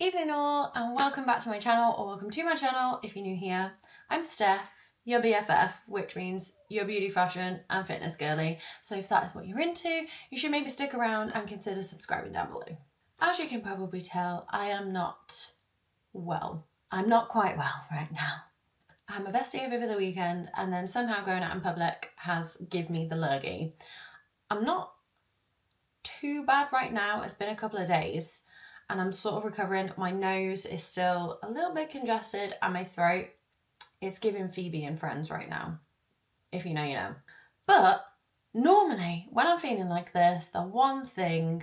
Evening all, and welcome back to my channel, or welcome to my channel if you're new here. I'm Steph, your BFF, which means your beauty, fashion and fitness girly. So if that is what you're into, you should maybe stick around and consider subscribing down below. As you can probably tell, I am not well. I'm not quite well right now. I had my bestie over the weekend, and then somehow going out in public has given me the lurgy. I'm not too bad right now. It's been a couple of days and I'm sort of recovering. My nose is still a little bit congested and my throat is giving Phoebe and Friends right now. If you know, you know. But normally when I'm feeling like this, the one thing,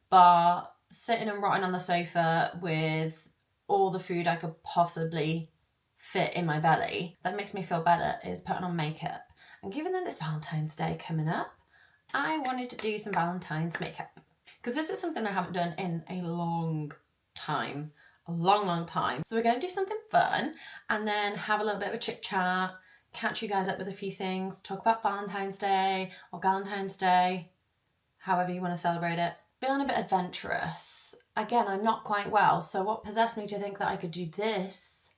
bar sitting and rotting on the sofa with all the food I could possibly fit in my belly, that makes me feel better, is putting on makeup. And given that it's Valentine's Day coming up, I wanted to do some Valentine's makeup because this is something I haven't done in a long time, a long time. So we're going to do something fun and then have a little bit of a chit chat, catch you guys up with a few things, talk about Valentine's Day or Galentine's Day, however you want to celebrate it. Feeling a bit adventurous. Again, I'm not quite well, so what possessed me to think that I could do this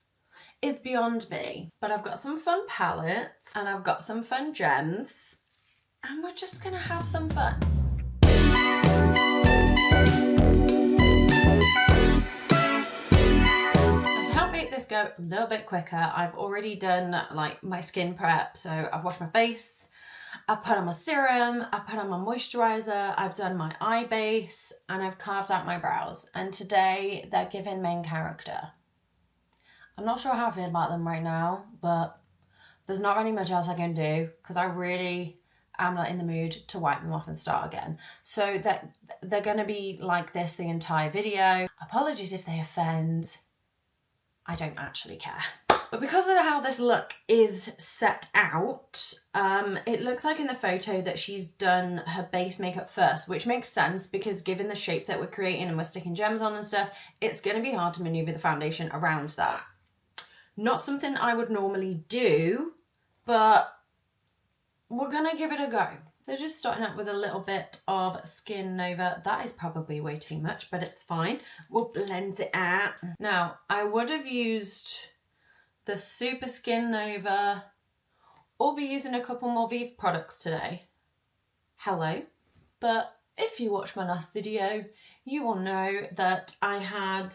is beyond me. But I've got some fun palettes and I've got some fun gems, and we're just gonna have some fun. And to help make this go a little bit quicker, I've already done like my skin prep. So I've washed my face, I've put on my serum, I've put on my moisturizer, I've done my eye base, and I've carved out my brows. And today they're giving main character. I'm not sure how I feel about them right now, but there's not really much else I can do because I'm not in the mood to wipe them off and start again. So that they're going to be like this the entire video. Apologies if they offend. I don't actually care. But because of how this look is set out, it looks like in the photo that she's done her base makeup first, which makes sense because given the shape that we're creating and we're sticking gems on and stuff, it's going to be hard to maneuver the foundation around that. Not something I would normally do, but we're gonna give it a go. So just starting out with a little bit of Skin Nova. That is probably way too much, but it's fine. We'll blend it out. Now, I would have used the Super Skin Nova or be using a couple more Vive products today. Hello. But if you watched my last video, you will know that I had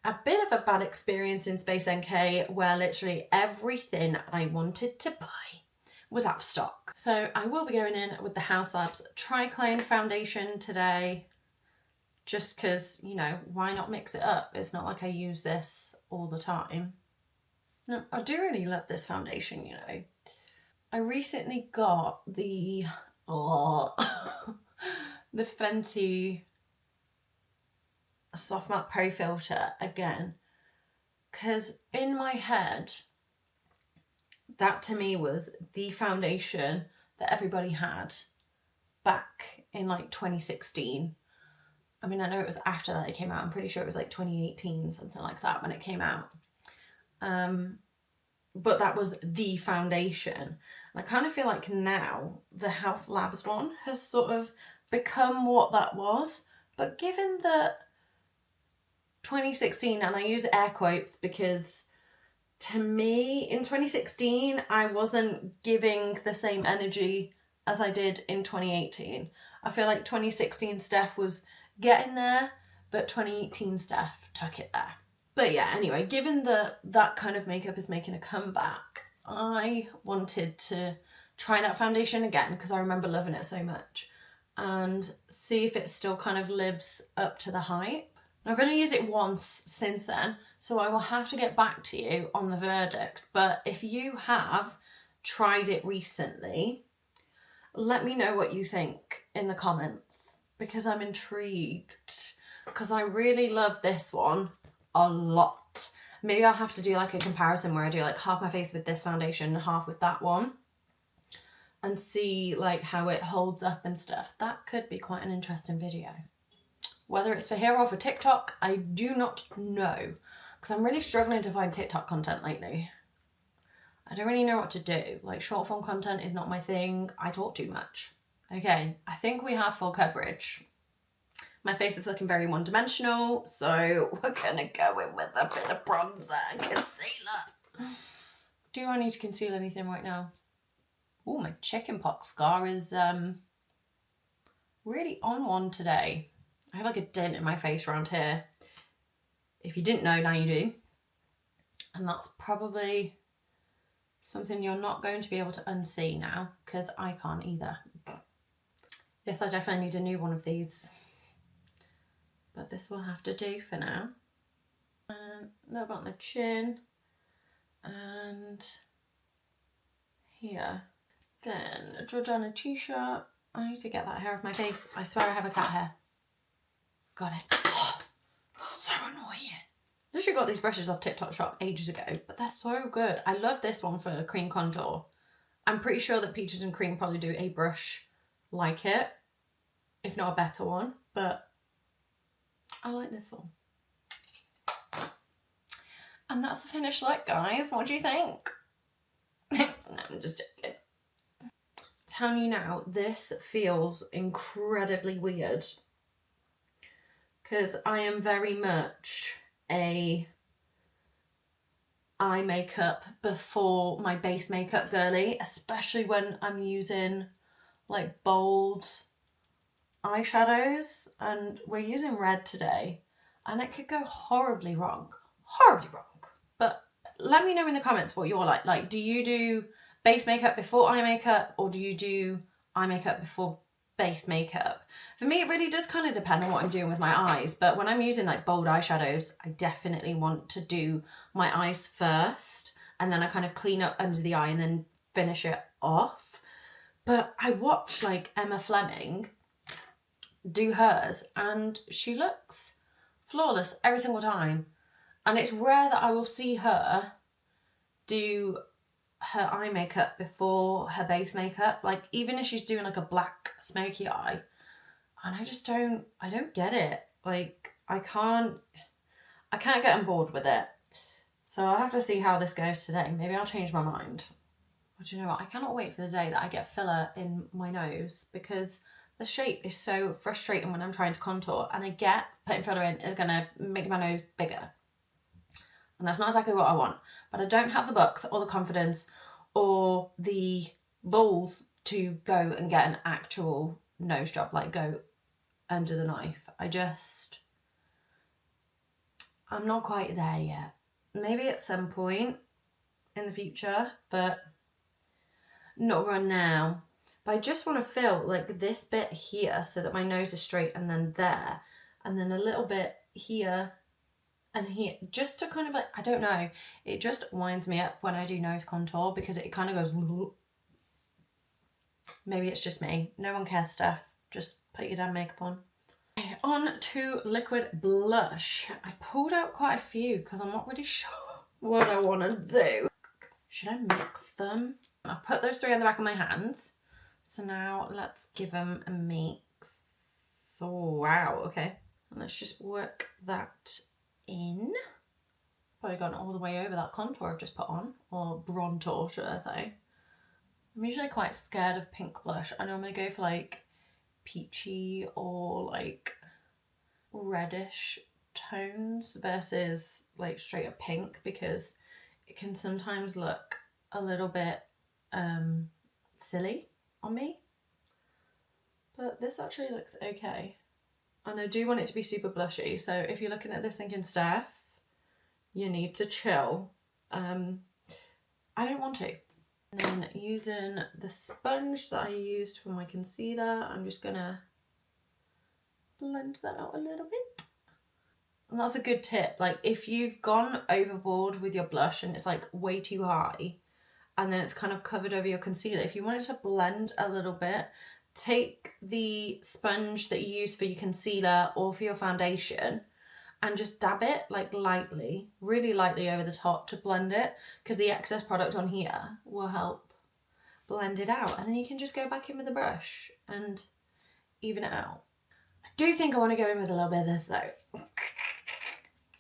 a bit of a bad experience in Space NK where literally everything I wanted to buy was out of stock. So I will be going in with the House Labs Triclone foundation today, just because, you know, why not mix it up? It's not like I use this all the time. No, I do really love this foundation, you know. I recently got the the Fenty Soft Matte Pro Filter again, because in my head, that to me was the foundation that everybody had back in like 2016. I mean, I know it was after that it came out. I'm pretty sure it was like 2018, something like that when it came out. But that was the foundation. And I kind of feel like now the House Labs one has sort of become what that was. But given that 2016, and I use air quotes because to me, in 2016, I wasn't giving the same energy as I did in 2018. I feel like 2016 Steph was getting there, but 2018 Steph took it there. But yeah, anyway, given that that kind of makeup is making a comeback, I wanted to try that foundation again because I remember loving it so much and see if it still kind of lives up to the hype. I've only used it once since then, so I will have to get back to you on the verdict. But if you have tried it recently, let me know what you think in the comments because I'm intrigued because I really love this one a lot. Maybe I'll have to do like a comparison where I do like half my face with this foundation and half with that one and see like how it holds up and stuff. That could be quite an interesting video. Whether it's for here or for TikTok, I do not know because I'm really struggling to find TikTok content lately. I don't really know what to do. Like short form content is not my thing. I talk too much. Okay, I think we have full coverage. My face is looking very one-dimensional, so we're gonna go in with a bit of bronzer and concealer. Do I need to conceal anything right now? Oh, my chickenpox scar is really on one today. I have like a dent in my face around here. If you didn't know, now you do. And that's probably something you're not going to be able to unsee now, because I can't either. Yes, I definitely need a new one of these. But this will have to do for now. A little bit on the chin. And here. Then a Jordana t-shirt. I need to get that hair off my face. I swear I have a cat hair. Got it. Oh, so annoying. Literally got these brushes off TikTok shop ages ago, but they're so good. I love this one for cream contour. I'm pretty sure that Peaches and Cream probably do a brush like it, if not a better one, but I like this one. And that's the finished look, guys. What do you think? No, I'm just joking. Telling you now, this feels incredibly weird because I am very much a eye makeup before my base makeup girly, especially when I'm using like bold eyeshadows, and we're using red today and it could go horribly wrong. But let me know in the comments what you're like. Do you do base makeup before eye makeup, or do you do eye makeup before base makeup? For me, it really does kind of depend on what I'm doing with my eyes, but when I'm using like bold eyeshadows, I definitely want to do my eyes first, and then I kind of clean up under the eye and then finish it off. But I watch like Emma Fleming do hers and she looks flawless every single time, and it's rare that I will see her do her eye makeup before her base makeup, like even if she's doing like a black smoky eye, and I don't get it. Like I can't get on board with it. So I'll have to see how this goes today. Maybe I'll change my mind. But you know what, I cannot wait for the day that I get filler in my nose, because the shape is so frustrating when I'm trying to contour, and I get putting filler in is gonna make my nose bigger. And that's not exactly what I want, but I don't have the bucks or the confidence or the balls to go and get an actual nose job, like go under the knife. I'm not quite there yet. Maybe at some point in the future, but not right now. But I just want to fill like this bit here so that my nose is straight, and then there, and then a little bit here and here, just to kind of like, I don't know, it just winds me up when I do nose contour, because it kind of goes, maybe it's just me, no one cares, Steph, just put your damn makeup on. Okay, on to liquid blush. I pulled out quite a few because I'm not really sure what I want to do. Should I mix them? I put those three on the back of my hands, so now let's give them a mix. Oh wow, okay, and let's just work that in. Probably gone all the way over that contour I've just put on, or bronzer should I say. I'm usually quite scared of pink blush. I normally go for like peachy or like reddish tones versus like straight up pink, because it can sometimes look a little bit silly on me. But this actually looks okay. And I do want it to be super blushy, so if you're looking at this thinking, Steph, you need to chill, I don't want to. And then using the sponge that I used for my concealer, I'm just gonna blend that out a little bit. And that's a good tip, like if you've gone overboard with your blush and it's like way too high, and then it's kind of covered over your concealer, if you want it to blend a little bit, take the sponge that you use for your concealer or for your foundation and just dab it like lightly, really lightly over the top to blend it, because the excess product on here will help blend it out, and then you can just go back in with the brush and even it out. I do think I want to go in with a little bit of this though.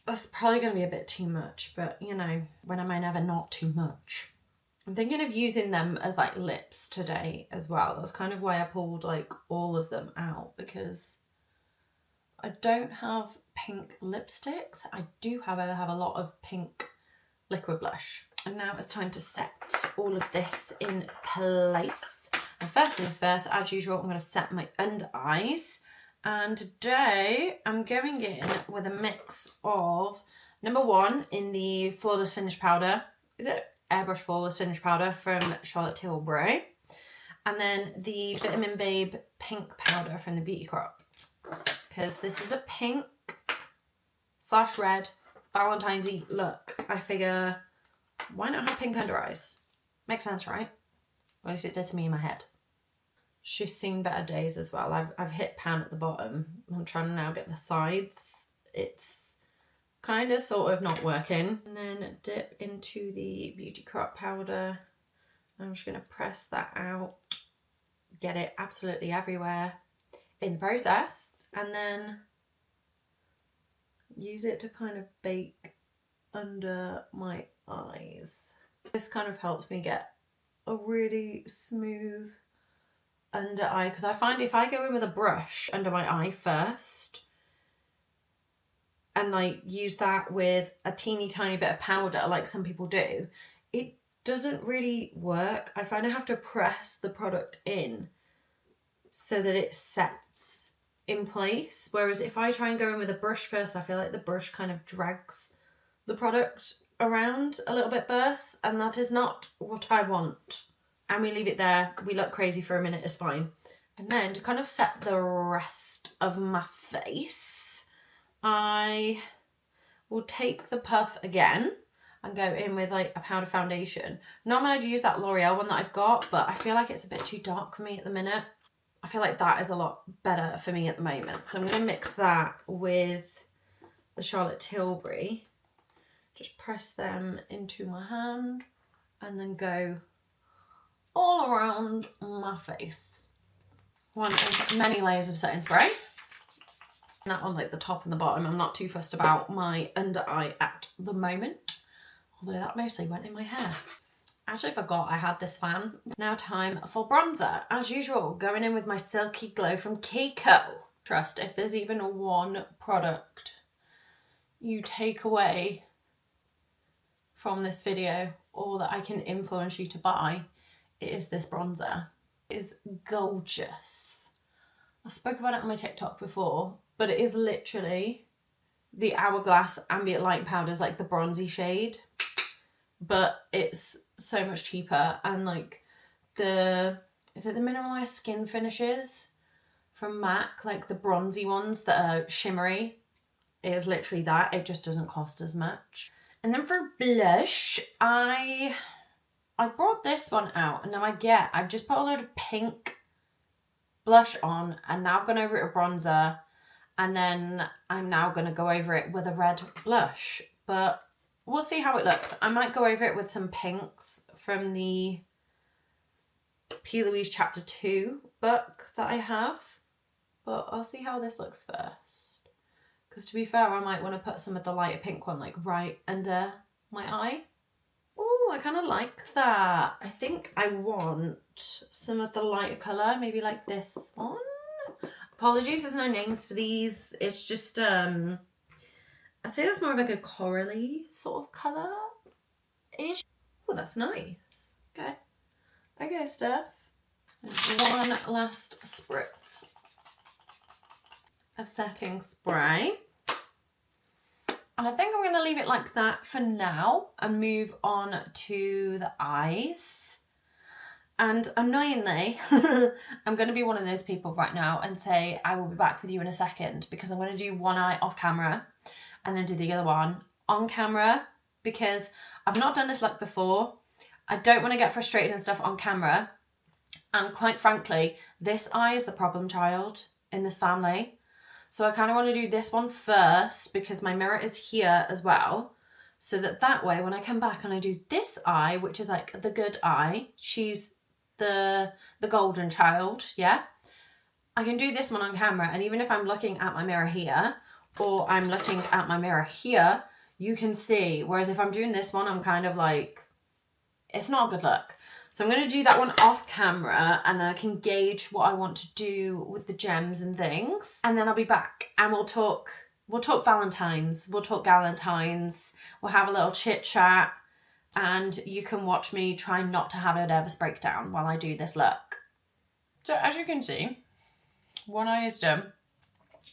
That's probably going to be a bit too much, but you know, when am I never not too much? I'm thinking of using them as like lips today as well. That's kind of why I pulled like all of them out, because I don't have pink lipsticks. I do, however, have a lot of pink liquid blush. And now it's time to set all of this in place. And first things first, as usual, I'm going to set my under eyes. And today I'm going in with a mix of, number one, in the Flawless Finish Powder. Is it Airbrush Flawless Finish Powder from Charlotte Tilbury? And then the Vitamin Babe Pink Powder from the Beauty Crop. Because this is a pink / red Valentine's-y look. I figure, why not have pink under eyes? Makes sense, right? At least it did to me in my head. She's seen better days as well. I've hit pan at the bottom. I'm trying to now get the sides. It's kind of sort of not working. And then dip into the Beauty Crop powder. I'm just going to press that out. Get it absolutely everywhere in the process. And then use it to kind of bake under my eyes. This kind of helps me get a really smooth under eye, because I find if I go in with a brush under my eye first and like use that with a teeny tiny bit of powder like some people do, it doesn't really work. I find I have to press the product in so that it sets in place, whereas if I try and go in with a brush first, I feel like the brush kind of drags the product around a little bit first, and that is not what I want. And we leave it there. We look crazy for a minute, it's fine. And then to kind of set the rest of my face, I will take the puff again and go in with like a powder foundation. Normally I'd use that L'Oreal one that I've got, but I feel like it's a bit too dark for me at the minute. I feel like that is a lot better for me at the moment. So I'm going to mix that with the Charlotte Tilbury. Just press them into my hand and then go all around my face. One is many layers of setting spray. That on like the top and the bottom. I'm not too fussed about my under eye at the moment, although that mostly went in my hair. Actually forgot I had this fan. Now time for bronzer. As usual, going in with my Silky Glow from Kiko. Trust, if there's even one product you take away from this video or that I can influence you to buy, it is this bronzer. It is gorgeous. I spoke about it on my TikTok before, but it is literally the Hourglass Ambient Light Powder, is like the bronzy shade, but it's so much cheaper. And like is it the Mineralized Skin Finishes from MAC, like the bronzy ones that are shimmery? It is literally that. It just doesn't cost as much. And then for blush, I brought this one out, and now I've just put a load of pink blush on, and now I've gone over it with bronzer, and then I'm now going to go over it with a red blush, but we'll see how it looks. I might go over it with some pinks from the P. Louise Chapter 2 book that I have, but I'll see how this looks first. Because to be fair, I might want to put some of the lighter pink one like right under my eye. Oh, I kind of like that. I think I want some of the lighter colour, maybe like this one. Apologies, there's no names for these. It's just, I'd say that's more of like a corally sort of colour-ish. Oh, that's nice. Okay. Okay, Steph. One last spritz of setting spray. And I think I'm going to leave it like that for now and move on to the eyes. And annoyingly, I'm going to be one of those people right now and say I will be back with you in a second, because I'm going to do one eye off camera and then do the other one on camera, because I've not done this look before. I don't want to get frustrated and stuff on camera. And quite frankly, this eye is the problem child in this family. So I kind of want to do this one first because my mirror is here as well. So that way, when I come back and I do this eye, which is like the good eye, she's the golden child, yeah? I can do this one on camera, and even if I'm looking at my mirror here, or I'm looking at my mirror here, you can see. Whereas if I'm doing this one, I'm kind of like, it's not a good look. So I'm going to do that one off camera, and then I can gauge what I want to do with the gems and things. And then I'll be back and we'll talk Valentines, we'll talk Galentines, we'll have a little chit chat, and you can watch me try not to have a nervous breakdown while I do this look. So as you can see, one eye is done.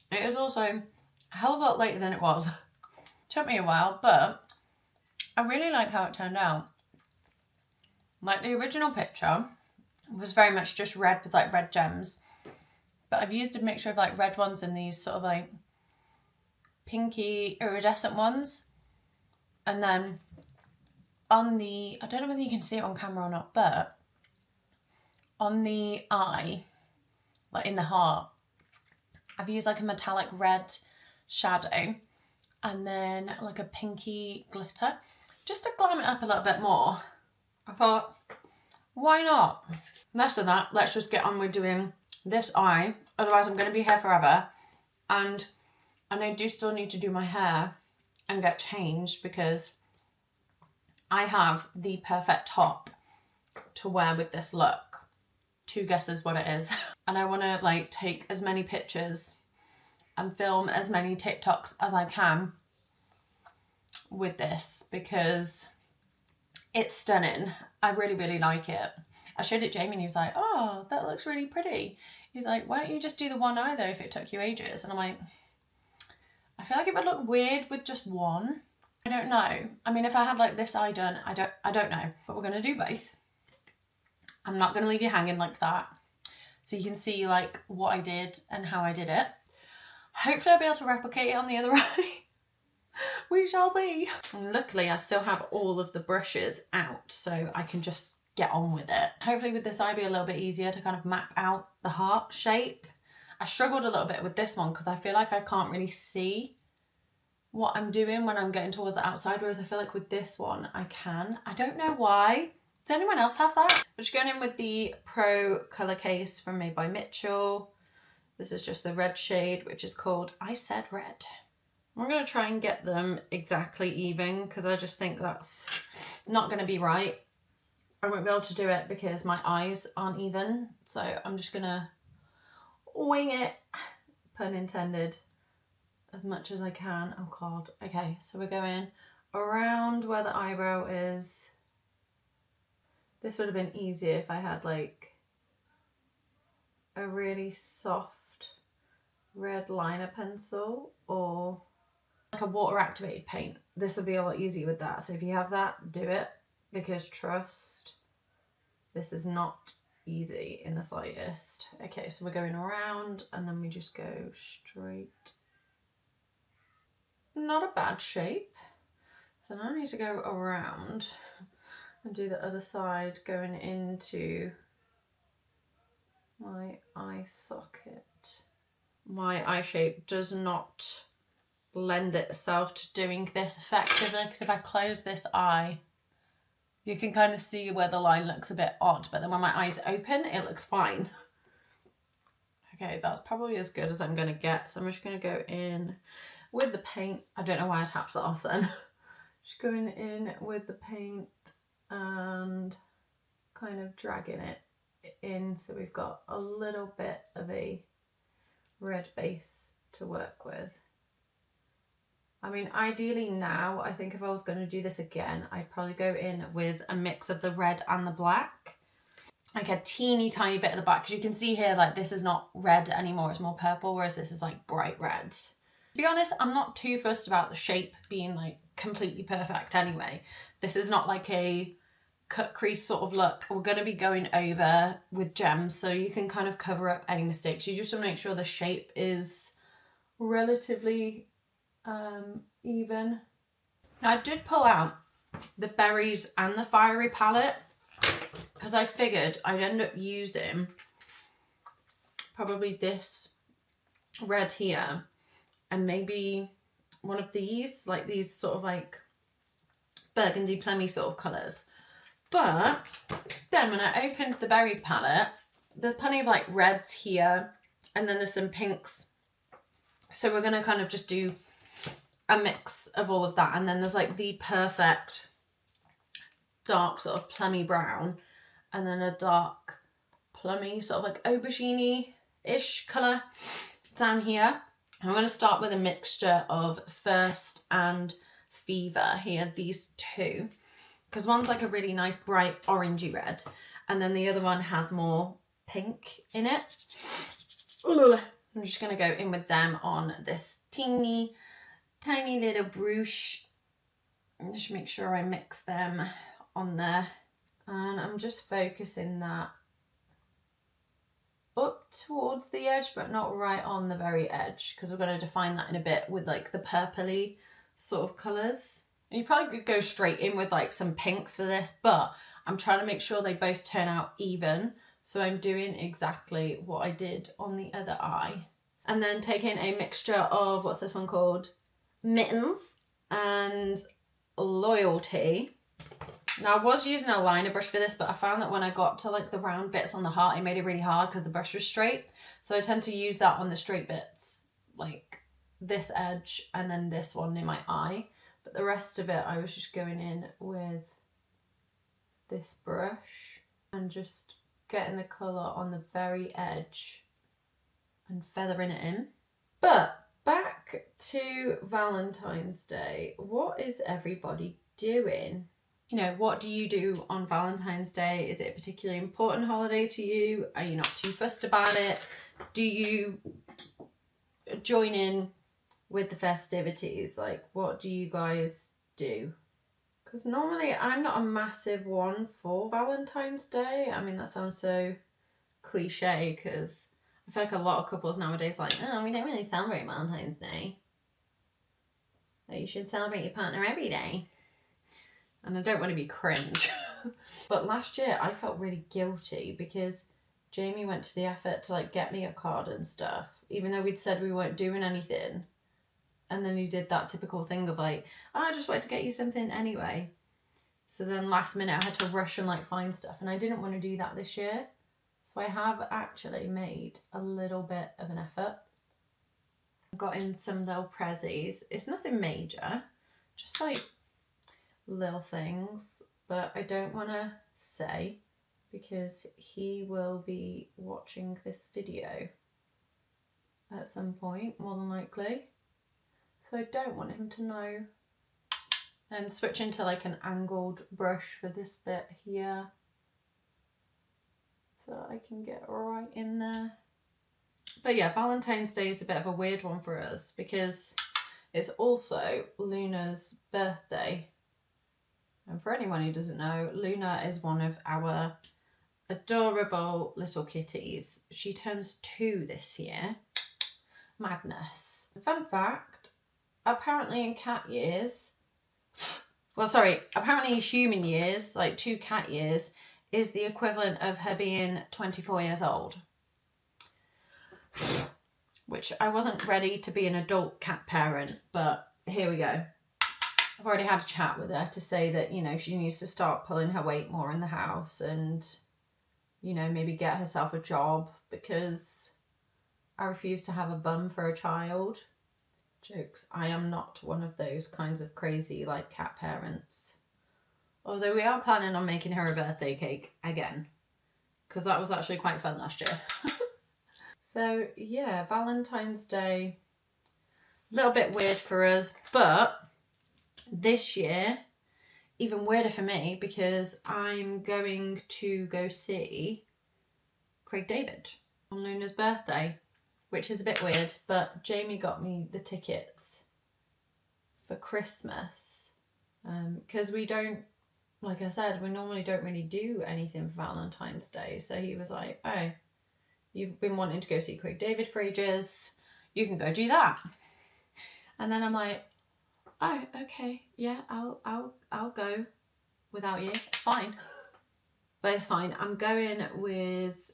It is also a hell of a lot later than it was. Took me a while, but I really like how it turned out. Like, the original picture was very much just red with like red gems, but I've used a mixture of like red ones and these sort of like pinky iridescent ones. And then on the, I don't know whether you can see it on camera or not, but on the eye, like in the heart, I've used like a metallic red shadow and then like a pinky glitter just to glam it up a little bit more. I thought, why not? Less than that, let's just get on with doing this eye. Otherwise I'm going to be here forever. And I do still need to do my hair and get changed, because I have the perfect top to wear with this look. 2 guesses what it is. And I want to like take as many pictures and film as many TikToks as I can with this, because it's stunning. I really, really like it. I showed it Jamie and he was like, oh, that looks really pretty. He's like, why don't you just do the one eye though if it took you ages? And I'm like, I feel like it would look weird with just one. I don't know. I mean, if I had like this eye done, I don't know, but we're going to do both. I'm not going to leave you hanging like that. So you can see like what I did and how I did it. Hopefully I'll be able to replicate it on the other eye. We shall see. And luckily I still have all of the brushes out, so I can just get on with it. Hopefully with this eye it'll be a little bit easier to kind of map out the heart shape. I struggled a little bit with this one because I feel like I can't really see what I'm doing when I'm getting towards the outside, whereas I feel like with this one I can. I don't know why. Does anyone else have that? I'm just going in with the Pro Colour Case from Made by Mitchell. This is just the red shade, which is called I Said Red. I'm going to try and get them exactly even, because I just think that's not going to be right. I won't be able to do it because my eyes aren't even. So I'm just going to wing it, pun intended, as much as I can. Oh God. Okay, so we're going around where the eyebrow is. This would have been easier if I had like a really soft red liner pencil or like a water activated paint. This would be a lot easier with that. So if you have that, do it, because trust, this is not easy in the slightest. Okay, so we're going around and then we just go straight. Not a bad shape. So now I need to go around and do the other side, going into my eye socket. My eye shape does not lend itself to doing this effectively, because if I close this eye, you can kind of see where the line looks a bit odd, but then when my eyes open, it looks fine. Okay, that's probably as good as I'm going to get. So I'm just going to go in with the paint. I don't know why I tapped that off then. Just going in with the paint and kind of dragging it in, so we've got a little bit of a red base to work with. I mean, ideally now, I think if I was going to do this again, I'd probably go in with a mix of the red and the black. Like a teeny tiny bit at the back, because you can see here, like, this is not red anymore, it's more purple, whereas this is like bright red. To be honest, I'm not too fussed about the shape being like completely perfect anyway. This is not like a cut crease sort of look. We're going to be going over with gems, so you can kind of cover up any mistakes. You just want to make sure the shape is relatively even. Now I did pull out the berries and the fiery palette because I figured I'd end up using probably this red here and maybe one of these, like these sort of like burgundy plummy sort of colours. But then when I opened the berries palette, there's plenty of like reds here and then there's some pinks. So we're going to kind of just do a mix of all of that. And then there's like the perfect dark sort of plummy brown. and then a dark plummy, sort of like aubergine-ish colour down here. I'm going to start with a mixture of Thirst and Fever here, these two, because one's like a really nice bright orangey red, and then the other one has more pink in it. I'm just going to go in with them on this teeny tiny little brush and just make sure I mix them on there, and I'm just focusing that up towards the edge but not right on the very edge, because we're going to define that in a bit with like the purpley sort of colours. And you probably could go straight in with like some pinks for this, but I'm trying to make sure they both turn out even, so I'm doing exactly what I did on the other eye. And then taking a mixture of, what's this one called, Mittens and Loyalty. Now I was using a liner brush for this, but I found that when I got to like the round bits on the heart, it made it really hard because the brush was straight. So I tend to use that on the straight bits, like this edge and then this one in my eye. But the rest of it, I was just going in with this brush and just getting the colour on the very edge and feathering it in. But back to Valentine's Day. What is everybody doing? You know, what do you do on Valentine's Day? Is it a particularly important holiday to you? Are you not too fussed about it? Do you join in with the festivities? Like, what do you guys do? Because normally I'm not a massive one for Valentine's Day. I mean, that sounds so cliche because I feel like a lot of couples nowadays are like, oh, we don't really celebrate Valentine's Day. Like, you should celebrate your partner every day. And I don't want to be cringe. But last year I felt really guilty because Jamie went to the effort to like get me a card and stuff, even though we'd said we weren't doing anything. And then he did that typical thing of like, oh, I just wanted to get you something anyway. So then last minute I had to rush and like find stuff, and I didn't want to do that this year. So I have actually made a little bit of an effort. I've got in some little prezzies. It's nothing major, just like little things, but I don't want to say because he will be watching this video at some point, more than likely. So I don't want him to know. And switching to like an angled brush for this bit here, so I can get right in there. But yeah, Valentine's Day is a bit of a weird one for us because it's also Luna's birthday. And for anyone who doesn't know, Luna is one of our adorable little kitties. She turns 2 this year. Madness. Fun fact, apparently in cat years, well, sorry, apparently in human years, like 2 cat years, is the equivalent of her being 24 years old. Which I wasn't ready to be an adult cat parent, but here we go. I've already had a chat with her to say that, you know, she needs to start pulling her weight more in the house and, you know, maybe get herself a job because I refuse to have a bum for a child. Jokes. I am not one of those kinds of crazy, like, cat parents. Although we are planning on making her a birthday cake again, because that was actually quite fun last year. So, yeah, Valentine's Day, a little bit weird for us, but this year, even weirder for me because I'm going to go see Craig David on Luna's birthday, which is a bit weird, but Jamie got me the tickets for Christmas because we don't, like I said, we normally don't really do anything for Valentine's Day. So he was like, oh, you've been wanting to go see Craig David for ages, you can go do that. And then I'm like, oh, okay, yeah, I'll go without you. It's fine. But it's fine. I'm going with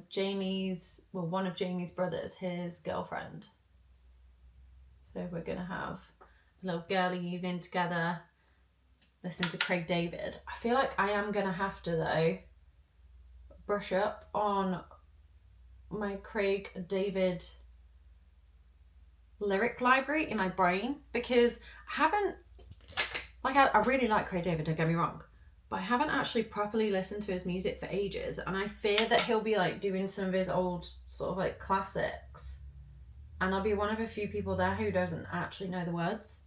Jamie's, well, one of Jamie's brothers, his girlfriend. So we're gonna have a little girly evening together, listen to Craig David. I feel like I am gonna have to though brush up on my Craig David lyric library in my brain because I haven't, like, I really like Craig David, don't get me wrong, but but I haven't actually properly listened to his music for ages, and I fear that he'll be like doing some of his old sort of like classics, and I'll be one of a few people there who doesn't actually know the words.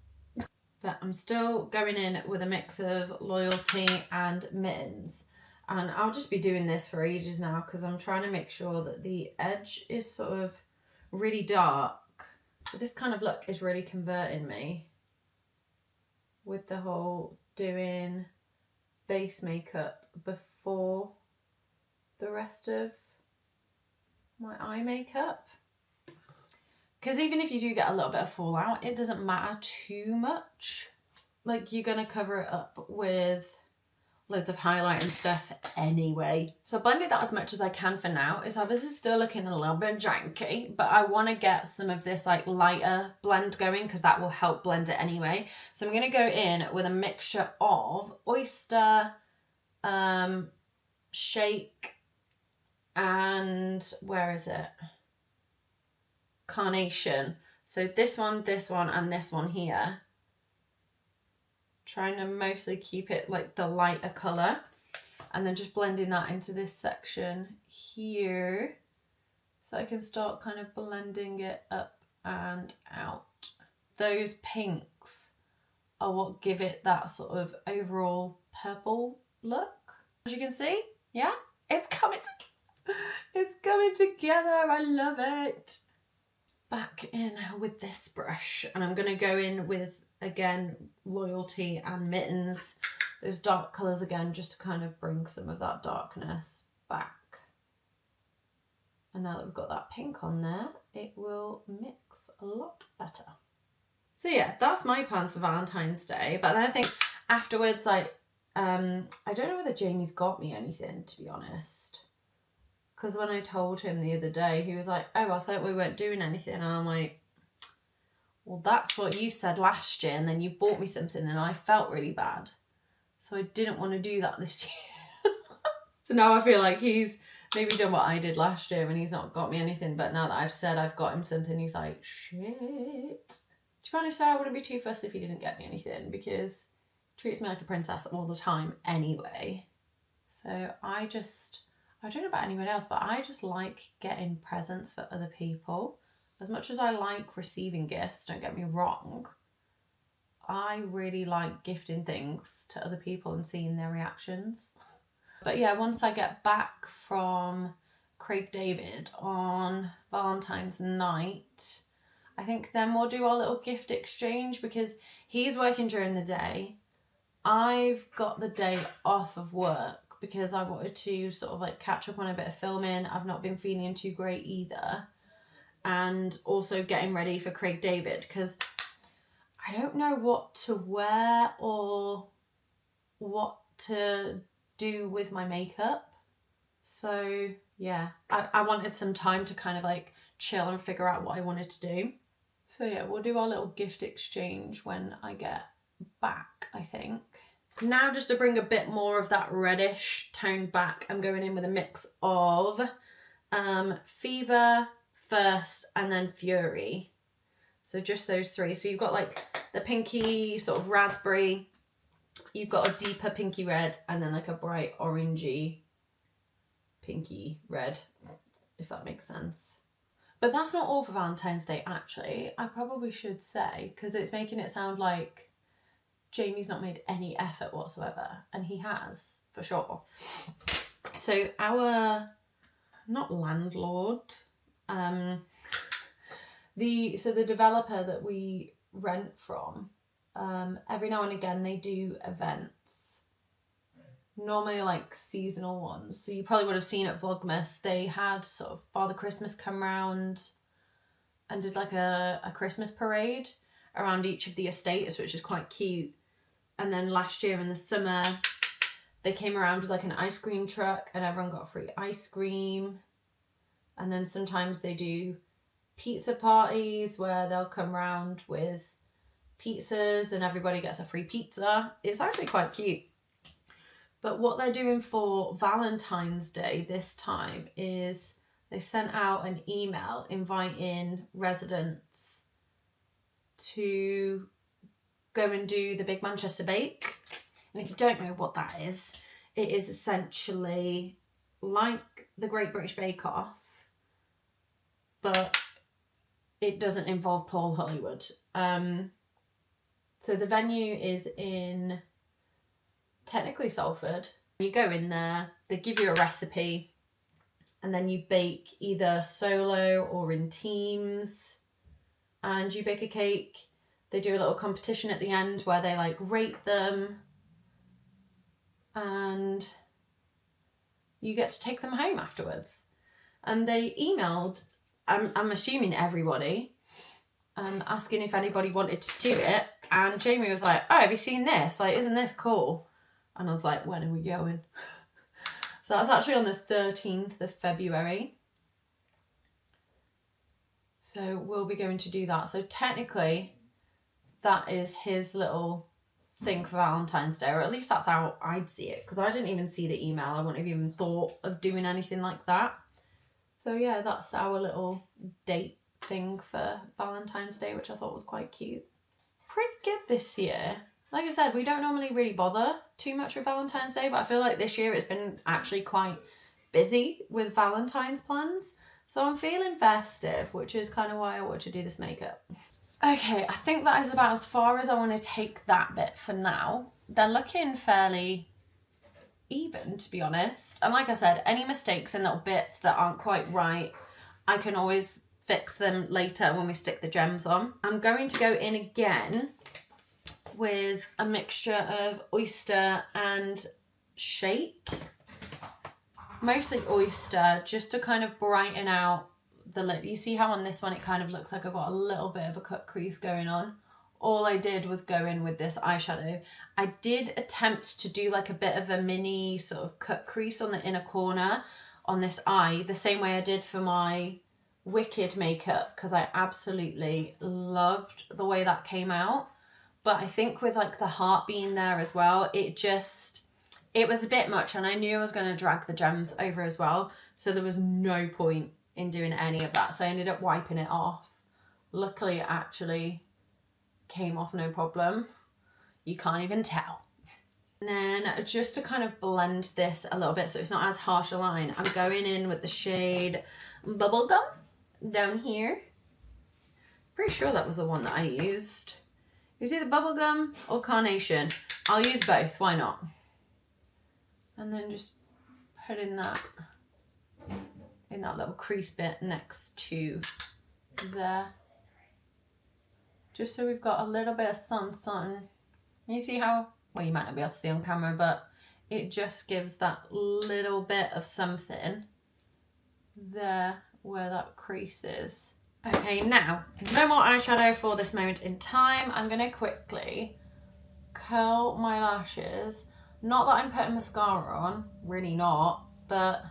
But I'm still going in with a mix of Loyalty and Mittens, and I'll just be doing this for ages now because I'm trying to make sure that the edge is sort of really dark. But this kind of look is really converting me with the whole doing base makeup before the rest of my eye makeup. Because even if you do get a little bit of fallout, it doesn't matter too much. Like, you're going to cover it up with loads of highlight and stuff anyway. So I blended that as much as I can for now. It's obviously still looking a little bit janky, but I want to get some of this like lighter blend going because that will help blend it anyway. So I'm going to go in with a mixture of oyster, shake, and where is it? Carnation. So this one, and this one here. Trying to mostly keep it like the lighter colour, and then just blending that into this section here so I can start kind of blending it up and out. Those pinks are what give it that sort of overall purple look. As you can see, yeah, it's coming together. I love it. Back in with this brush, and I'm going to go in with, again, Loyalty and Mittens, those dark colours again, just to kind of bring some of that darkness back. And now that we've got that pink on there, it will mix a lot better. So yeah, that's my plans for Valentine's Day. But then I think afterwards, like, I don't know whether Jamie's got me anything, to be honest. Because when I told him the other day, he was like, oh, I thought we weren't doing anything. And I'm like, well, that's what you said last year, and then you bought me something and I felt really bad. So I didn't want to do that this year. So now I feel like he's maybe done what I did last year and he's not got me anything. But now that I've said I've got him something, he's like, shit. To be honest, I wouldn't be too fussed if he didn't get me anything because he treats me like a princess all the time anyway. So I don't know about anyone else, but I just like getting presents for other people. As much as I like receiving gifts, don't get me wrong, I really like gifting things to other people and seeing their reactions. But yeah, once I get back from Craig David on Valentine's night, I think then we'll do our little gift exchange because he's working during the day. I've got the day off of work because I wanted to sort of like catch up on a bit of filming. I've not been feeling too great either. And also getting ready for Craig David because I don't know what to wear or what to do with my makeup. So yeah, I wanted some time to kind of like chill and figure out what I wanted to do. So yeah, we'll do our little gift exchange when I get back, I think. Now, just to bring a bit more of that reddish tone back, I'm going in with a mix of Fever first and then Fury. So just those three. So you've got like the pinky sort of raspberry, you've got a deeper pinky red, and then like a bright orangey pinky red, if that makes sense. But that's not all for Valentine's Day, actually. I probably should say, because it's making it sound like Jamie's not made any effort whatsoever, and he has, for sure. So our, not landlord, the developer that we rent from, every now and again they do events, normally like seasonal ones. So you probably would have seen at Vlogmas, they had sort of Father Christmas come round and did like a Christmas parade around each of the estates, which is quite cute. And then last year in the summer, they came around with like an ice cream truck and everyone got free ice cream. And then sometimes they do pizza parties where they'll come round with pizzas and everybody gets a free pizza. It's actually quite cute. But what they're doing for Valentine's Day this time is they sent out an email inviting residents to go and do the Big Manchester Bake. And if you don't know what that is, it is essentially like the Great British Bake Off, but it doesn't involve Paul Hollywood. So the venue is in technically Salford. You go in there, they give you a recipe, and then you bake either solo or in teams, and you bake a cake. They do a little competition at the end where they like rate them, and you get to take them home afterwards. And they emailed, I'm assuming everybody, asking if anybody wanted to do it. And Jamie was like, oh, have you seen this? Like, isn't this cool? And I was like, when are we going? So that's actually on the 13th of February. So we'll be going to do that. So technically, that is his little thing for Valentine's Day, or at least that's how I'd see it, because I didn't even see the email. I wouldn't have even thought of doing anything like that. So yeah, that's our little date thing for Valentine's Day, which I thought was quite cute. Pretty good this year. Like I said, we don't normally really bother too much with Valentine's Day, but I feel like this year it's been actually quite busy with Valentine's plans. So I'm feeling festive, which is kind of why I want to do this makeup. Okay, I think that is about as far as I want to take that bit for now. They're looking fairly even, to be honest. And like I said, any mistakes and little bits that aren't quite right, I can always fix them later when we stick the gems on. I'm going to go in again with a mixture of oyster and shake. Mostly oyster, just to kind of brighten out the lip. You see how on this one it kind of looks like I've got a little bit of a cut crease going on? All I did was go in with this eyeshadow. I did attempt to do like a bit of a mini sort of cut crease on the inner corner on this eye, the same way I did for my Wicked makeup, because I absolutely loved the way that came out. But I think with like the heart being there as well, it was a bit much, and I knew I was going to drag the gems over as well. So there was no point in doing any of that. So I ended up wiping it off. Luckily, it actually came off no problem. You can't even tell. And then just to kind of blend this a little bit so it's not as harsh a line, I'm going in with the shade Bubblegum down here. Pretty sure that was the one that I used. It was either Bubblegum or Carnation. I'll use both, why not? And then just put in that little crease bit next to there. Just so we've got a little bit of sun. You see how, well, you might not be able to see on camera, but it just gives that little bit of something there where that crease is. Okay, now, no more eyeshadow for this moment in time. I'm going to quickly curl my lashes. Not that I'm putting mascara on, really not, but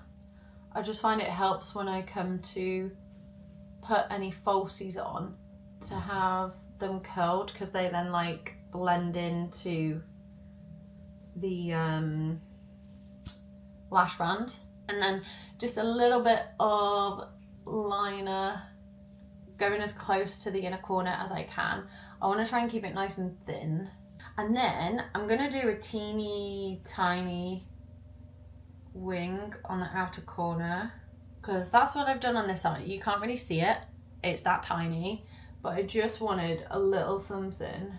I just find it helps when I come to put any falsies on to have them curled, because they then like blend into the lash band. And then just a little bit of liner going as close to the inner corner as I can. I want to try and keep it nice and thin. And then I'm going to do a teeny tiny wing on the outer corner, because that's what I've done on this side. You can't really see it, it's that tiny, but I just wanted a little something,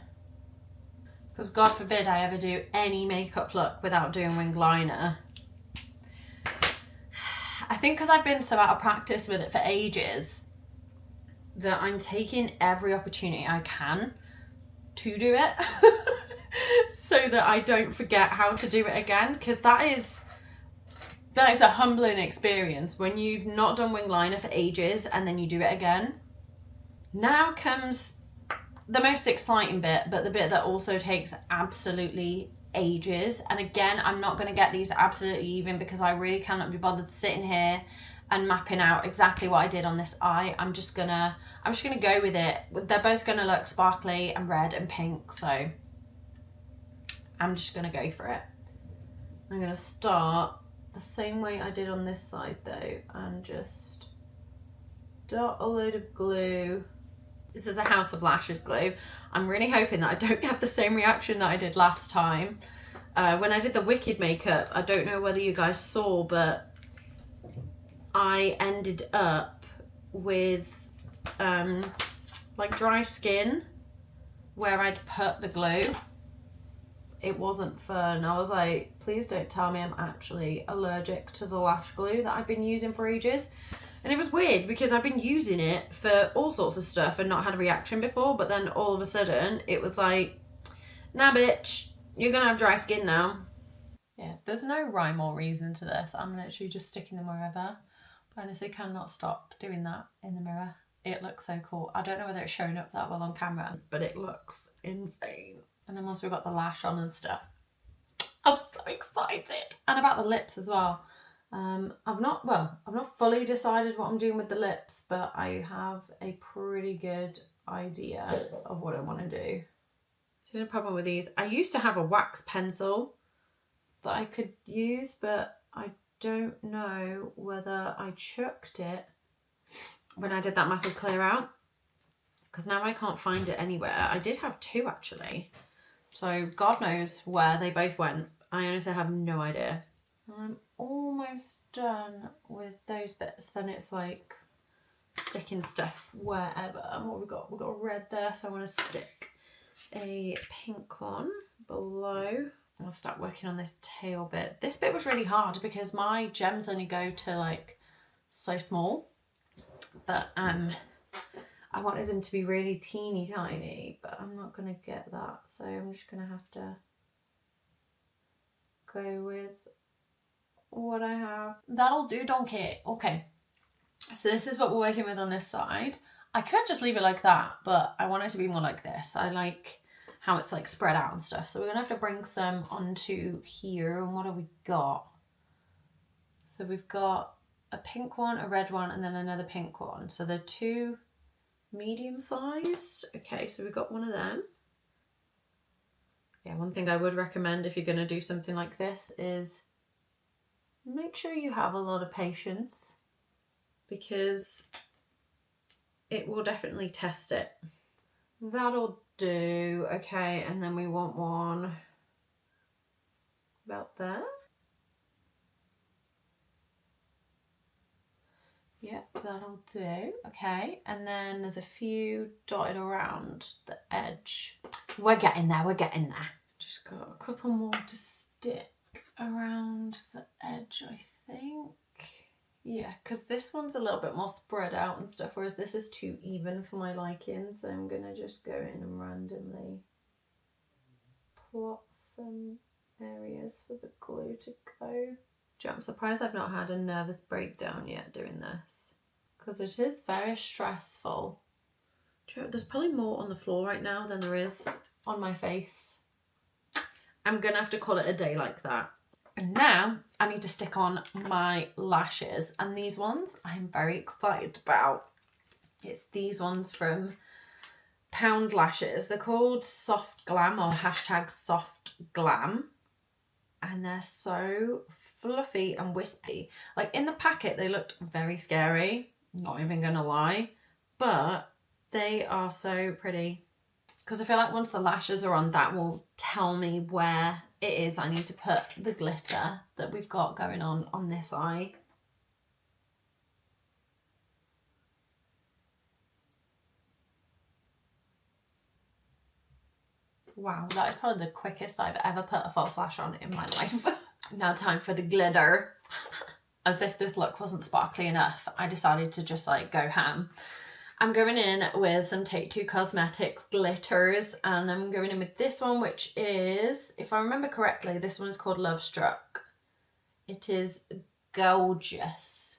because God forbid I ever do any makeup look without doing wing liner. I think because I've been so out of practice with it for ages that I'm taking every opportunity I can to do it so that I don't forget how to do it again, because that is a humbling experience when you've not done wing liner for ages and then you do it again. Now comes the most exciting bit, but the bit that also takes absolutely ages. And again, I'm not going to get these absolutely even because I really cannot be bothered sitting here and mapping out exactly what I did on this eye. I'm just gonna go with it. They're both gonna look sparkly and red and pink, so I'm just gonna go for it. I'm gonna start the same way I did on this side though, and just dot a load of glue. This is a House of Lashes glue. I'm really hoping that I don't have the same reaction that I did last time. when I did the Wicked makeup, I don't know whether you guys saw, but I ended up with like dry skin where I'd put the glue. It wasn't fun. I was like, please don't tell me I'm actually allergic to the lash glue that I've been using for ages. And it was weird because I've been using it for all sorts of stuff and not had a reaction before, but then all of a sudden it was like, nah bitch, you're gonna have dry skin now. Yeah, there's no rhyme or reason to this. I'm literally just sticking them wherever. But I honestly cannot stop doing that in the mirror. It looks so cool. I don't know whether it's showing up that well on camera, but it looks insane. And then once we've got the lash on and stuff, I'm so excited. And about the lips as well. I've not fully decided what I'm doing with the lips, but I have a pretty good idea of what I want to do. So the problem with these, I used to have a wax pencil that I could use, but I don't know whether I chucked it when I did that massive clear out, because now I can't find it anywhere. I did have two actually, so God knows where they both went. I honestly have no idea. I'm almost done with those bits. Then it's like sticking stuff wherever. And what we've got a red there, so I want to stick a pink one below. I'll start working on this tail bit. This bit was really hard because my gems only go to like so small, but I wanted them to be really teeny tiny, but I'm not gonna get that, so I'm just gonna have to go with what I have. That'll do, donkey. Okay, so this is what we're working with on this side. I could just leave it like that, but I want it to be more like this. I like how it's like spread out and stuff. So we're gonna have to bring some onto here. And what have we got? So we've got a pink one, a red one, and then another pink one. So they're two medium sized. Okay, so we've got one of them. Yeah, one thing I would recommend if you're gonna do something like this is make sure you have a lot of patience, because it will definitely test it. That'll do. Okay, and then we want one about there. Yep, that'll do. Okay, and then there's a few dotted around the edge. We're getting there, we're getting there. Just got a couple more to stick around the edge, I think. Yeah, because this one's a little bit more spread out and stuff, whereas this is too even for my liking, so I'm gonna just go in and randomly plot some areas for the glue to go. I'm surprised I've not had a nervous breakdown yet doing this, because it is very stressful. There's probably more on the floor right now than there is on my face. I'm gonna have to call it a day like that. And now I need to stick on my lashes, and these ones I'm very excited about. It's these ones from Pound Lashes. They're called Soft Glam or hashtag Soft Glam, and they're so fluffy and wispy. Like in the packet they looked very scary, not even gonna lie, but they are so pretty, because I feel like once the lashes are on, that will tell me where it is I need to put the glitter that we've got going on this eye. Wow, that is probably the quickest I've ever put a false lash on in my life. Now time for the glitter. As if this look wasn't sparkly enough, I decided to just like go ham. I'm going in with some Take Two Cosmetics glitters, and I'm going in with this one, which is, if I remember correctly, this one is called Love Struck. It is gorgeous.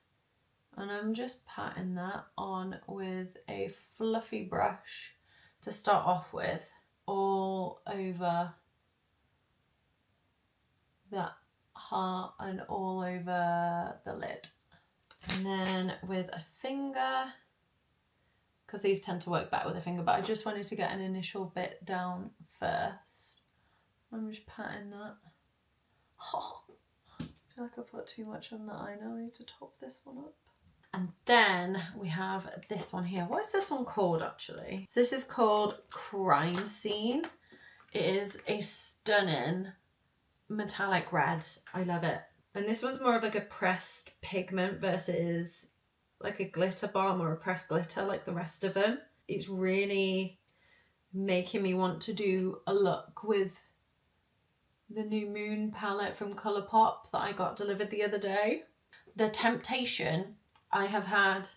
And I'm just patting that on with a fluffy brush to start off with, all over that heart and all over the lid. And then with a finger, because these tend to work better with a finger, but I just wanted to get an initial bit down first. I'm just patting that. Oh, I feel like I put too much on the eye now. I need to top this one up. And then we have this one here. What is this one called actually? So this is called Crime Scene. It is a stunning metallic red. I love it. And this one's more of like a pressed pigment versus like a glitter balm or a pressed glitter like the rest of them. It's really making me want to do a look with the New Moon palette from Colourpop that I got delivered the other day. The temptation I have had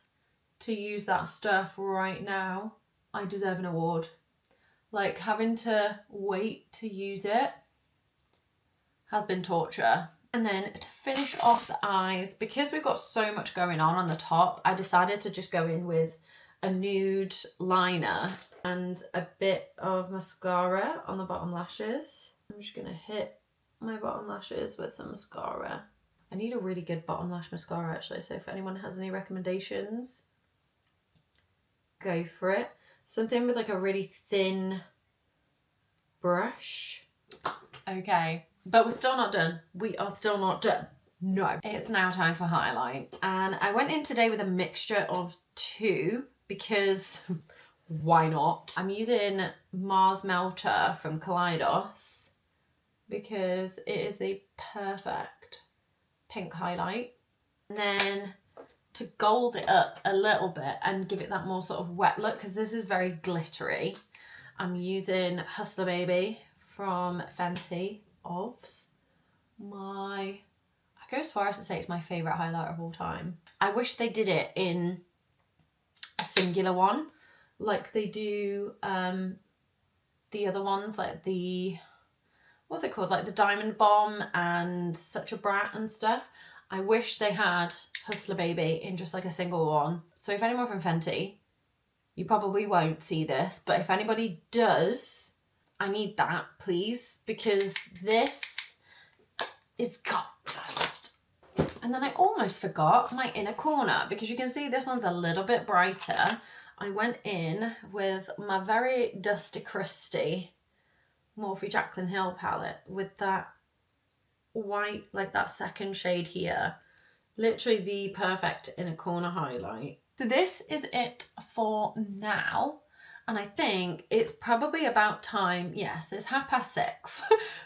to use that stuff right now, I deserve an award. Like, having to wait to use it has been torture. And then to finish off the eyes, because we've got so much going on the top, I decided to just go in with a nude liner and a bit of mascara on the bottom lashes. I'm just gonna hit my bottom lashes with some mascara. I need a really good bottom lash mascara actually, so if anyone has any recommendations, go for it. Something with like a really thin brush. Okay, but we're still not done. We are still not done. No. It's now time for highlight. And I went in today with a mixture of two because why not? I'm using Mars Melter from Kaleidos because it is the perfect pink highlight. And then to gold it up a little bit and give it that more sort of wet look, because this is very glittery, I'm using Hustler Baby from Fenty Ovs. I go as far as to say it's my favourite highlighter of all time. I wish they did it in a singular one like they do the other ones, like the, what's it called, like the Diamond Bomb and Such a Brat and stuff. I wish they had Hustler Baby in just like a single one. So if anyone from Fenty, you probably won't see this, but if anybody does, I need that, please, because this is gold dust. And then I almost forgot my inner corner, because you can see this one's a little bit brighter. I went in with my very Dusty Christie Morphe Jaclyn Hill palette with that white, like that second shade here. Literally the perfect inner corner highlight. So this is it for now. And I think it's probably about time. Yes, it's 6:30.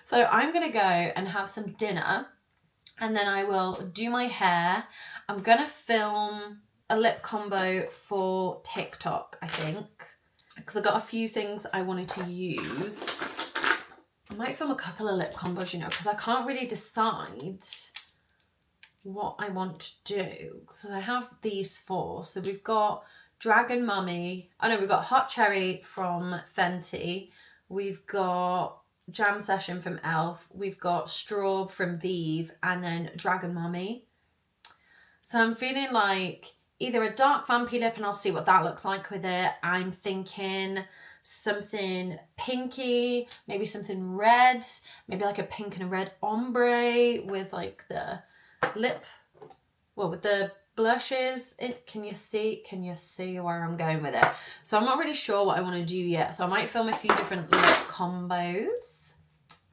So I'm going to go and have some dinner. And then I will do my hair. I'm going to film a lip combo for TikTok, I think. Because I got a few things I wanted to use. I might film a couple of lip combos, you know, because I can't really decide what I want to do. So I have these four. So we've got Dragon Mummy. Oh no, we've got Hot Cherry from Fenty. We've got Jam Session from e.l.f. We've got Straub from Vive, and then Dragon Mummy. So I'm feeling like either a dark vampy lip, and I'll see what that looks like with it. I'm thinking something pinky, maybe something red, maybe like a pink and a red ombre with like the lip, well, with the blushes. Can you see where I'm going with it? So I'm not really sure what I want to do yet, so I might film a few different lip combos,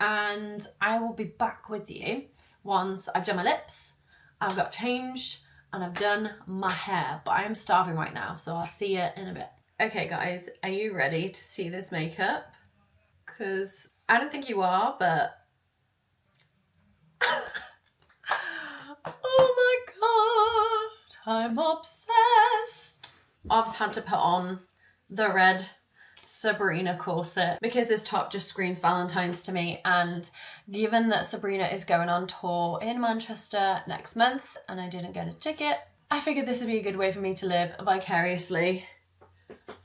and I will be back with you once I've done my lips, I've got changed, and I've done my hair. But I am starving right now, so I'll see you in a bit. Okay guys, are you ready to see this makeup? Because I don't think you are, but oh my god, I'm obsessed. I've just had to put on the red Sabrina corset because this top just screams Valentine's to me, and given that Sabrina is going on tour in Manchester next month and I didn't get a ticket, I figured this would be a good way for me to live vicariously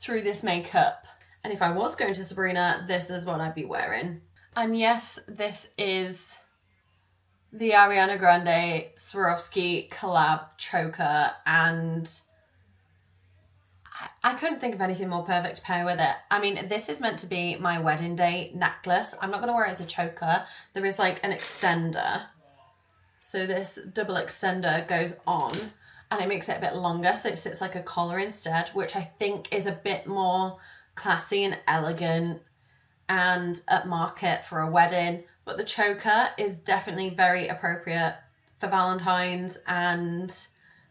through this makeup. And if I was going to Sabrina, this is what I'd be wearing. And yes, this is the Ariana Grande Swarovski collab choker, and I couldn't think of anything more perfect to pair with it. I mean, this is meant to be my wedding day necklace. I'm not going to wear it as a choker. There is like an extender. So this double extender goes on and it makes it a bit longer, so it sits like a collar instead, which I think is a bit more classy and elegant and upmarket for a wedding. But the choker is definitely very appropriate for Valentine's and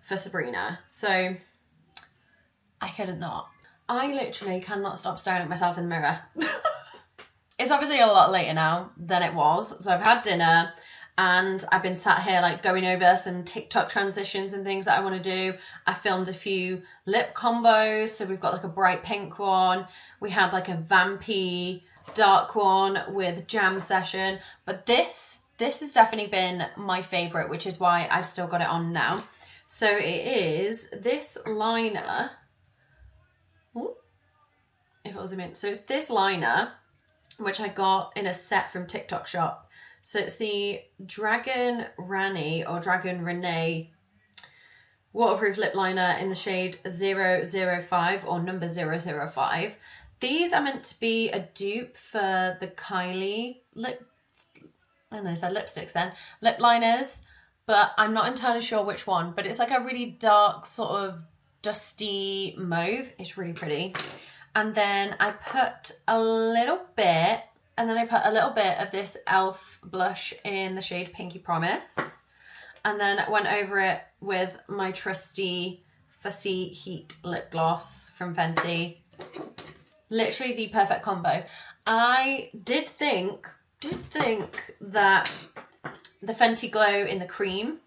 for Sabrina. So I couldn't not. I literally cannot stop staring at myself in the mirror. It's obviously a lot later now than it was. So I've had dinner and I've been sat here like going over some TikTok transitions and things that I want to do. I filmed a few lip combos. So we've got like a bright pink one. We had like a vampy dark one with jam session. But this has definitely been my favorite, which is why I've still got it on now. So it is this liner. Ooh, if it was a mint. So it's this liner, which I got in a set from TikTok shop. So it's the Dragon Rani or Dragon Renee waterproof lip liner in the shade 005 or number 005. These are meant to be a dupe for the Kylie lip, I don't know, I said lipsticks then, lip liners, but I'm not entirely sure which one, but it's like a really dark sort of dusty mauve. It's really pretty. And then I put a little bit of this e.l.f. blush in the shade Pinky Promise. And then went over it with my trusty Fussy Heat lip gloss from Fenty. Literally the perfect combo. I did think that the Fenty Glow in the cream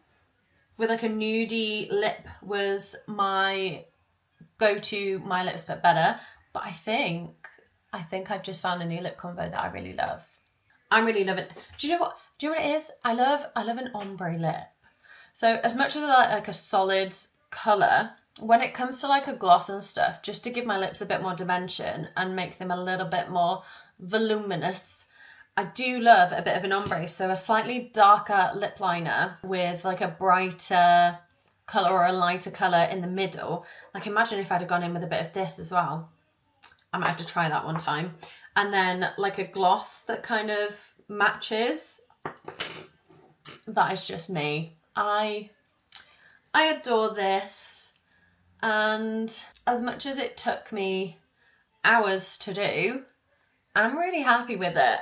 with like a nudie lip was my go-to My Lips But Better. But I think I've just found a new lip combo that I really love. I'm really loving it. Do you know what it is? I love an ombre lip. So as much as I like a solid colour, when it comes to like a gloss and stuff, just to give my lips a bit more dimension and make them a little bit more voluminous, I do love a bit of an ombre. So a slightly darker lip liner with like a brighter colour or a lighter colour in the middle. Like imagine if I'd have gone in with a bit of this as well. I might have to try that one time. And then like a gloss that kind of matches. That is just me. I adore this. And as much as it took me hours to do, I'm really happy with it.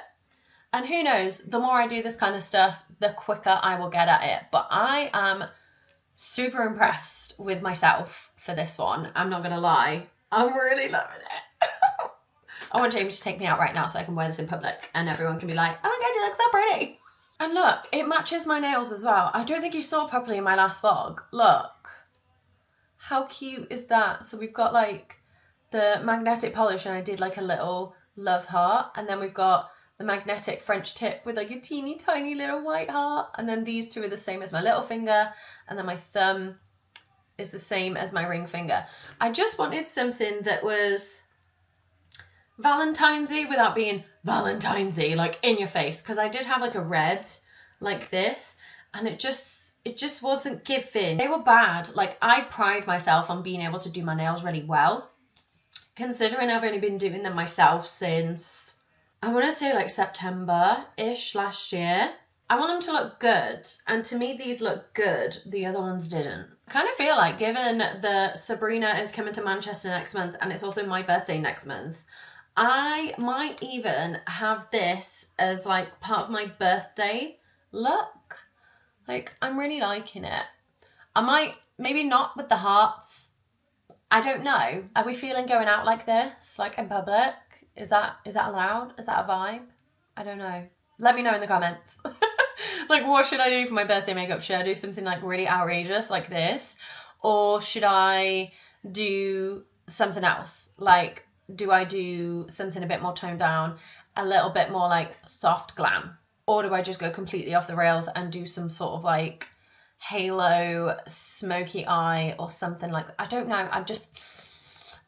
And who knows, the more I do this kind of stuff, the quicker I will get at it. But I am super impressed with myself for this one. I'm not going to lie. I'm really loving it. I want Jamie to take me out right now so I can wear this in public and everyone can be like, oh my God, you look so pretty. And look, it matches my nails as well. I don't think you saw properly in my last vlog. Look. How cute is that? So we've got like the magnetic polish and I did like a little love heart. And then we've got the magnetic French tip with like a teeny tiny little white heart. And then these two are the same as my little finger. And then my thumb is the same as my ring finger. I just wanted something that was Valentine's-y without being Valentine's-y, like in your face. Because I did have like a red like this and it just wasn't giving. They were bad. Like I pride myself on being able to do my nails really well. Considering I've only been doing them myself since, I want to say like September-ish last year. I want them to look good. And to me, these look good. The other ones didn't. I kind of feel like given that Sabrina is coming to Manchester next month and it's also my birthday next month, I might even have this as like part of my birthday look. Like, I'm really liking it. I might, maybe not with the hearts. I don't know. Are we feeling going out like this? Like in public? Is that allowed? Is that a vibe? I don't know. Let me know in the comments. Like, what should I do for my birthday makeup? Should I do something like really outrageous like this? Or should I do something else? Like, do I do something a bit more toned down? A little bit more like soft glam? Or do I just go completely off the rails and do some sort of like halo smoky eye or something like that? I don't know.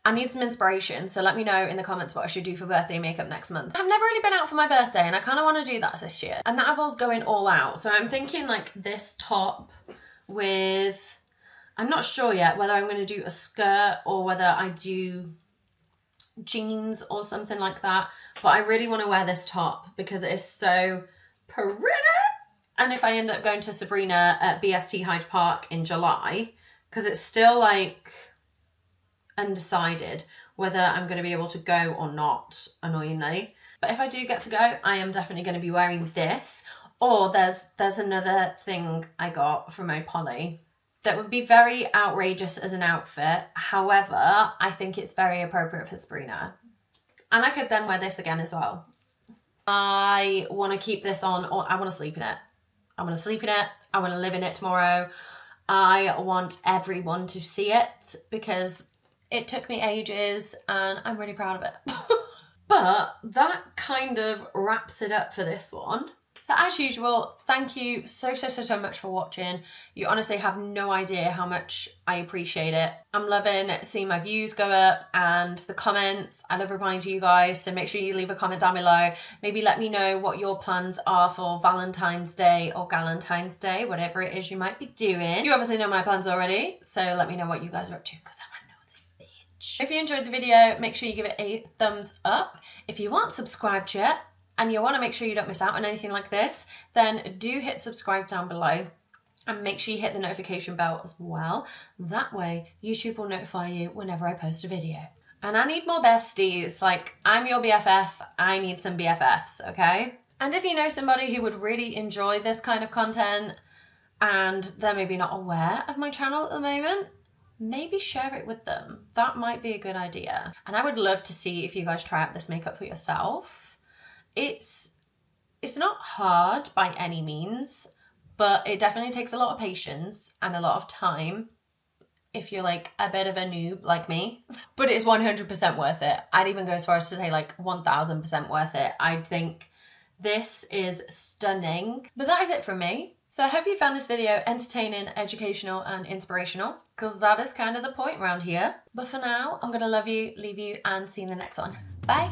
I need some inspiration. So let me know in the comments what I should do for birthday makeup next month. I've never really been out for my birthday and I kind of want to do that this year. And that involves going all out. So I'm thinking like this top with, I'm not sure yet whether I'm going to do a skirt or whether I do jeans or something like that. But I really want to wear this top because it is so pretty. And if I end up going to Sabrina at BST Hyde Park in July, because it's still like undecided whether I'm going to be able to go or not, annoyingly. But if I do get to go, I am definitely going to be wearing this. Or there's another thing I got from Opoly that would be very outrageous as an outfit. However, I think it's very appropriate for Sabrina. And I could then wear this again as well. I want to keep this on, or I want to sleep in it. I want to sleep in it. I want to live in it tomorrow. I want everyone to see it because it took me ages and I'm really proud of it. But that kind of wraps it up for this one. So as usual, thank you so much for watching. You honestly have no idea how much I appreciate it. I'm loving seeing my views go up and the comments. I love replying to you guys, so make sure you leave a comment down below. Maybe let me know what your plans are for Valentine's Day or Galentine's Day, whatever it is you might be doing. You obviously know my plans already, so let me know what you guys are up to because I'm a nosy bitch. If you enjoyed the video, make sure you give it a thumbs up. If you aren't subscribed yet, and you want to make sure you don't miss out on anything like this, then do hit subscribe down below and make sure you hit the notification bell as well. That way YouTube will notify you whenever I post a video. And I need more besties. Like, I'm your BFF, I need some BFFs, okay? And if you know somebody who would really enjoy this kind of content and they're maybe not aware of my channel at the moment, maybe share it with them. That might be a good idea. And I would love to see if you guys try out this makeup for yourself. It's not hard by any means, but it definitely takes a lot of patience and a lot of time if you're like a bit of a noob like me. But it's 100% worth it. I'd even go as far as to say like 1000% worth it. I think this is stunning. But that is it from me. So I hope you found this video entertaining, educational and inspirational, because that is kind of the point around here. But for now, I'm gonna love you, leave you and see you in the next one. Bye.